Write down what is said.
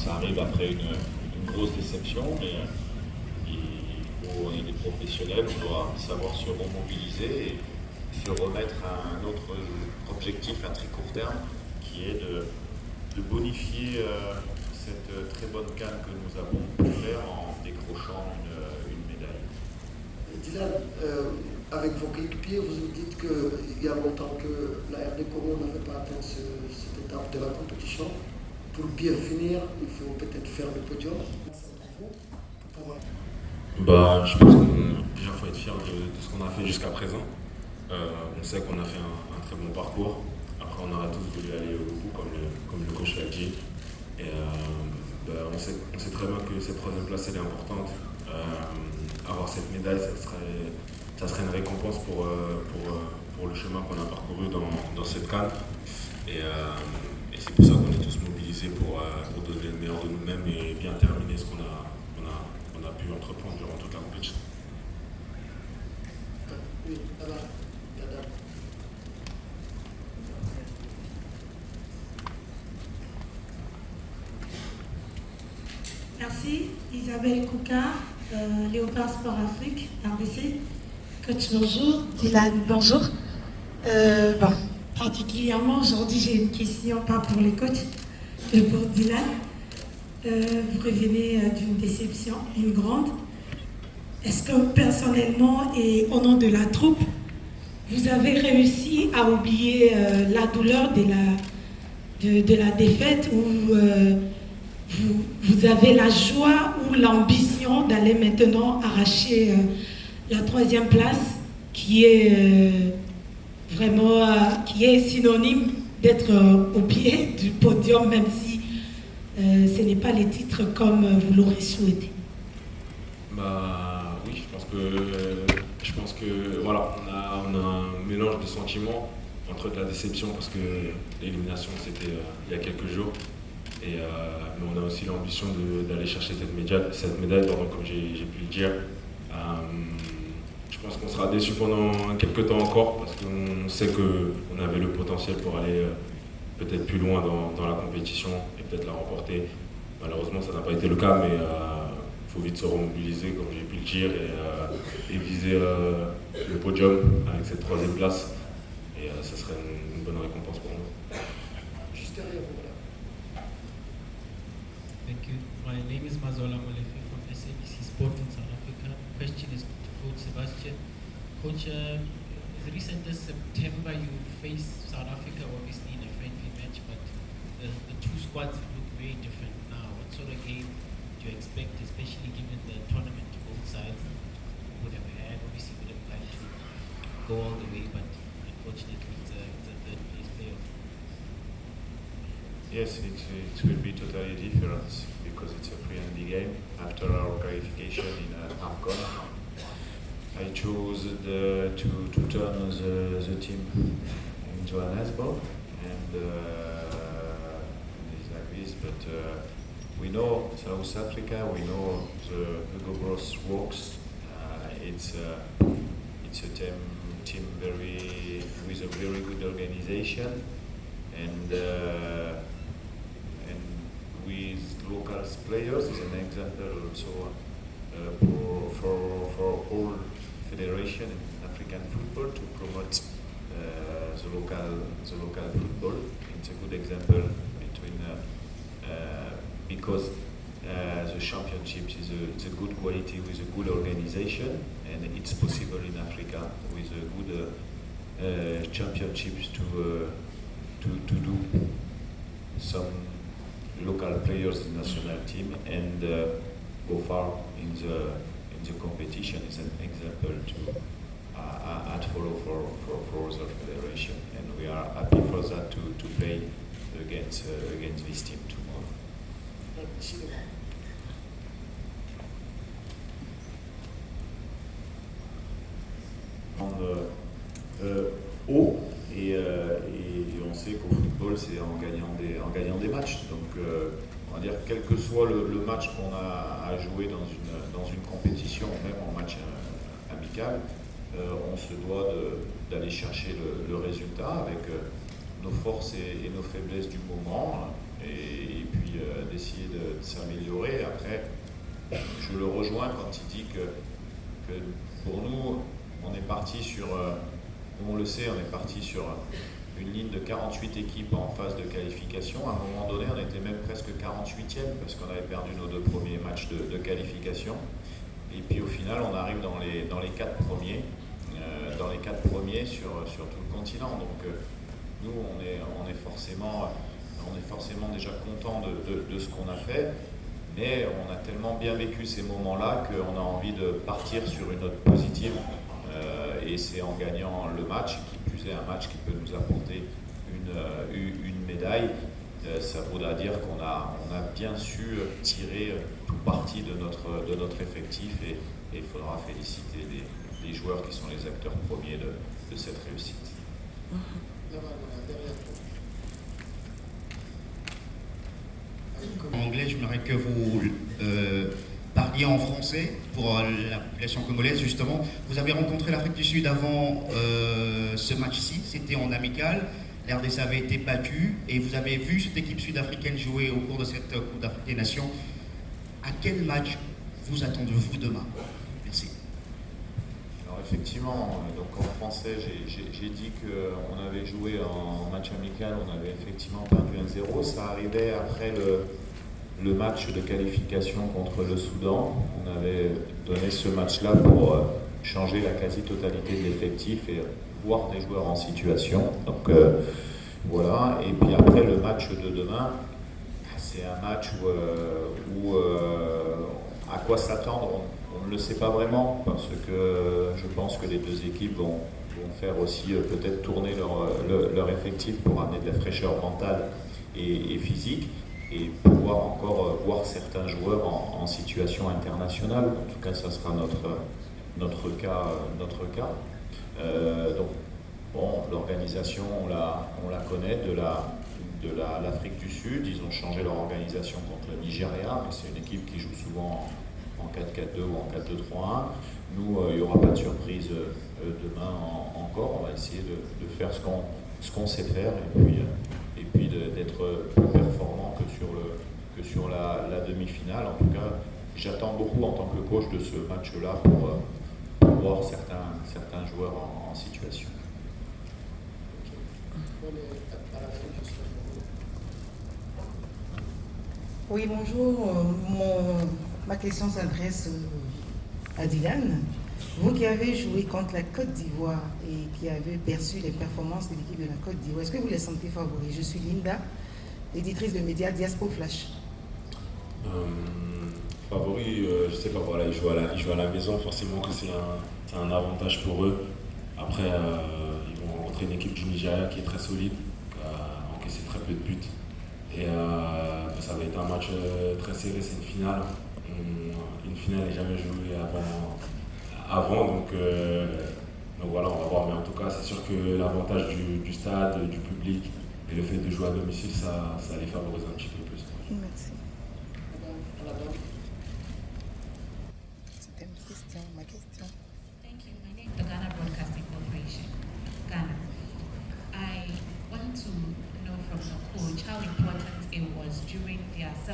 ça arrive après une grosse déception, mais on est des professionnels, on doit savoir se remobiliser et se remettre à un autre objectif à très court terme, qui est de bonifier cette très bonne CAN que nous avons pu faire en décrochant une médaille. Dylan, avec vos coéquipiers, vous vous dites qu'il y a longtemps que la RD Congo n'avait pas atteint cette étape de la compétition. Pour bien finir, il faut peut-être faire le podium. Je pense qu'il faut être fier de ce qu'on a fait jusqu'à présent. On sait qu'on a fait un très bon parcours. Après, on aurait tous voulu aller au bout, comme le coach l'a dit. Et on sait très bien que cette troisième place, elle est importante. Avoir cette médaille, ça serait une récompense pour le chemin qu'on a parcouru dans cette CAN. Et c'est pour ça qu'on est tous mobilisés pour donner le meilleur de nous-mêmes et bien terminer ce qu'on a pu entreprendre durant toute la compétition. Merci, Isabelle Kouka, Léopard Sport Afrique, RDC. Coach, bonjour. Dylan, bonjour. Particulièrement aujourd'hui, j'ai une question, pas pour les coachs, mais pour Dylan. Vous revenez d'une déception, une grande. Est-ce que personnellement et au nom de la troupe, vous avez réussi à oublier la douleur de la défaite ou vous avez la joie ou l'ambition d'aller maintenant arracher la troisième place qui est qui est synonyme d'être au pied du podium, même si ce n'est pas les titres comme vous l'aurez souhaité? Oui, je pense que voilà, on a un mélange de sentiments entre de la déception parce que l'élimination c'était il y a quelques jours. Mais on a aussi l'ambition d'aller chercher cette médaille, comme j'ai pu le dire. Je pense qu'on sera déçu pendant quelques temps encore parce qu'on sait qu'on avait le potentiel pour aller peut-être plus loin dans la compétition et peut-être la remporter. Malheureusement, ça n'a pas été le cas, mais il faut vite se remobiliser, comme j'ai pu le dire, et viser le podium avec cette troisième place. Et ça serait une bonne récompense pour nous. Juste derrière vous, voilà. Thank you. My name is Mazola Molefe from SABC Sport in South Africa. Question is to Coach Sebastian. Coach, as recent as September, you faced South Africa obviously in a friendly match, but the two squads look very different now. What sort of game do you expect, especially given the tournament to both sides would have had? Obviously, would have liked to go all the way, but unfortunately, it's a third place playoff. Yes, it will be totally different because it's a friendly game. After our qualification in AFCON, I chose to turn the team in Johannesburg, and it's like this. But we know South Africa, we know the Hugo Bros works. It's a team with a very good organization, and with local players is an example also for all federation in African football to promote the local football. It's a good example between because the championship is a good quality with a good organization, and it's possible in Africa with a good championships to do some local players in national team and go far in the competition is an example to follow for other federation, and we are happy for that to play against this team tomorrow. Haut et on sait qu'au football c'est en gagnant des matchs, donc on va dire quel que soit le match qu'on a à jouer dans une compétition, même en match amical, on se doit d'aller chercher le résultat avec nos forces et nos faiblesses du moment, et puis d'essayer je le rejoins quand il dit que pour nous, on est parti sur, on le sait, on est parti sur une ligne de 48 équipes en phase de qualification. À un moment donné, on était même presque 48e parce qu'on avait perdu nos 2 premiers matchs de qualification. Et puis au final, on arrive dans les 4 premiers, sur tout le continent. Donc nous, on est forcément déjà content de ce qu'on a fait. Mais on a tellement bien vécu ces moments-là qu'on a envie de partir sur une note positive. Et c'est en gagnant le match, qui plus est un match qui peut nous apporter une médaille. Ça voudra dire qu'on a bien su tirer tout parti de notre effectif et il faudra féliciter les joueurs qui sont les acteurs premiers de cette réussite. En anglais, j'aimerais que vous parliez en français pour la population congolaise, justement. Vous avez rencontré l'Afrique du Sud avant ce match-ci, c'était en amical. L'RDC avait été battue et vous avez vu cette équipe sud-africaine jouer au cours de cette Coupe d'Afrique des Nations. À quel match vous attendez-vous demain? Merci. Alors effectivement, donc en français, j'ai dit qu'on avait joué en match amical, on avait effectivement perdu 1-0. Ça arrivait après le match de qualification contre le Soudan. On avait donné ce match-là pour changer la quasi-totalité de l'effectif et voir des joueurs en situation. Donc voilà. Et puis après le match de demain, c'est un match où à quoi s'attendre, on ne le sait pas vraiment parce que je pense que les 2 équipes vont faire aussi peut-être tourner leur effectif pour amener de la fraîcheur mentale et physique et pouvoir encore voir certains joueurs en situation internationale. En tout cas, ça sera notre cas. Donc, bon, l'organisation, on la connaît de l'Afrique du Sud. Ils ont changé leur organisation contre le Nigeria, mais c'est une équipe qui joue souvent en 4-4-2 ou en 4-2-3-1. Nous, il n'y aura pas de surprise demain encore. On va essayer de faire ce qu'on sait faire et puis d'être plus performant que sur la demi-finale. En tout cas, j'attends beaucoup en tant que coach de ce match-là pour voir certains joueurs en situation. Oui, bonjour. Ma question s'adresse à Dylan. Vous qui avez joué contre la Côte d'Ivoire et qui avez perçu les performances de l'équipe de la Côte d'Ivoire, est-ce que vous les sentez favoris? Je suis Linda, éditrice de médias Diaspo Flash. Favori, je sais pas, voilà, ils jouent à la maison, forcément que c'est un avantage pour eux. Après, ils vont rencontrer une équipe du Nigeria qui est très solide, qui a encaissé très peu de buts. Et ça va être un match très serré, c'est une finale. Une finale n'est jamais jouée avant donc voilà, on va voir. Mais en tout cas, c'est sûr que l'avantage du stade, du public et le fait de jouer à domicile, ça les favorise un petit peu plus. Merci. C'était ma question. Thank you. My name is the Ghana Broadcasting Corporation, Ghana. I want to know from the coach how important it was during their